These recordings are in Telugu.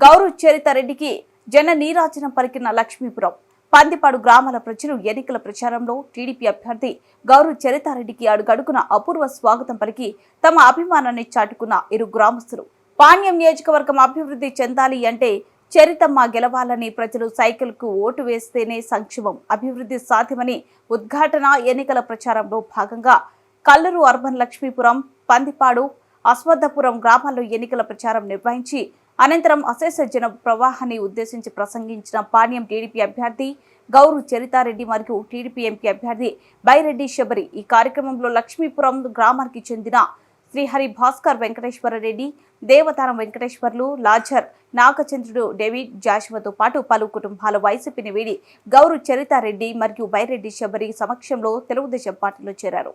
గౌరు చరితారెడ్డికి జన నీరాజనం పలికిన లక్ష్మీపురం పందిపాడు గ్రామాల ప్రజలు ఎన్నికల ప్రచారంలో టీడీపీ అభ్యర్థి గౌరు చరితారెడ్డికి అడుగడుగున అపూర్వ స్వాగతం పలికి తమ అభిమానాన్ని చాటుకున్న ఇరు గ్రామస్తులు. పాణ్యం నియోజకవర్గం అభివృద్ధి చెందాలి అంటే చరితమ్మ గెలవాలని ప్రజలు సైకిల్ కు ఓటు వేస్తేనే సంక్షేమం అభివృద్ధి సాధ్యమని ఉద్ఘాటన ఎన్నికల ప్రచారంలో భాగంగా కల్లూరు అర్బన్ లక్ష్మీపురం పందిపాడు అశ్వత్థపురం గ్రామాల్లో ఎన్నికల ప్రచారం నిర్వహించి అనంతరం అశేష జన ప్రవాహాన్ని ఉద్దేశించి ప్రసంగించిన పాణ్యం టీడీపీ అభ్యర్థి గౌరు చరితారెడ్డి మరియు టీడీపీ ఎంపీ అభ్యర్థి బైరెడ్డి శబరి. ఈ కార్యక్రమంలో లక్ష్మీపురం గ్రామానికి చెందిన శ్రీహరి భాస్కర్ వెంకటేశ్వరరెడ్డి, దేవతారం వెంకటేశ్వర్లు, లాజర్ నాగచంద్రుడు, డేవిడ్ జాషువతో పాటు పలు కుటుంబాల వైసీపీని వీడి గౌరు చరితారెడ్డి మరియు బైరెడ్డి శబరి సమక్షంలో తెలుగుదేశం పార్టీలో చేరారు.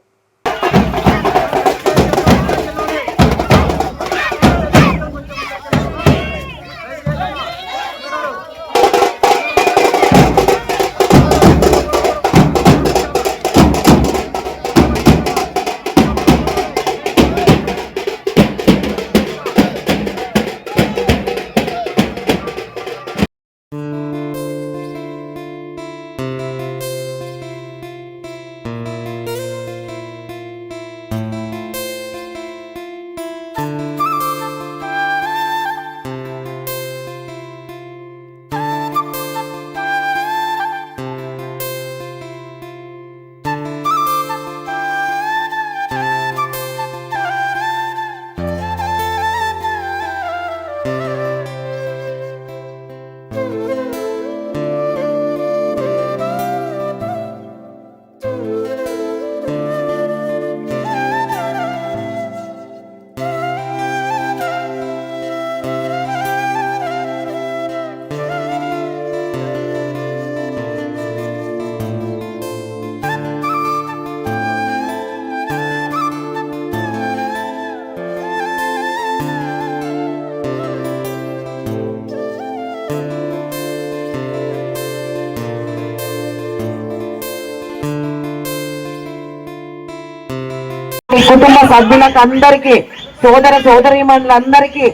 కుటుంబ సభ్యులకు అందరికీ సోదర సోదరీమణులందరికీ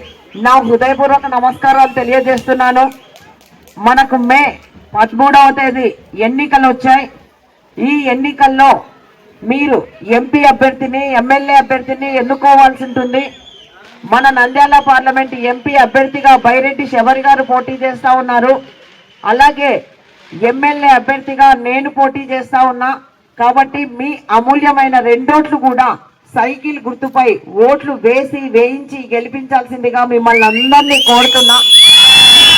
నా హృదయపూర్వక నమస్కారాలు తెలియజేస్తున్నాను. మనకు మే 13వ తేదీ ఎన్నికలు వచ్చాయి. ఈ ఎన్నికల్లో మీరు ఎంపీ అభ్యర్థిని, ఎమ్మెల్యే అభ్యర్థిని ఎన్నుకోవాల్సి ఉంటుంది. మన నంద్యాల పార్లమెంట్ ఎంపీ అభ్యర్థిగా బైరెడ్డి శబరి గారు పోటీ చేస్తా ఉన్నారు. అలాగే ఎమ్మెల్యే అభ్యర్థిగా నేను పోటీ చేస్తా ఉన్నా. కాబట్టి మీ అమూల్యమైన 2 ఓట్లు కూడా సైకిల్ గుర్తుపై ఓట్లు వేయించి గెలిపించాల్సిందిగా మిమ్మల్ని అందరినీ కోరుతున్నా.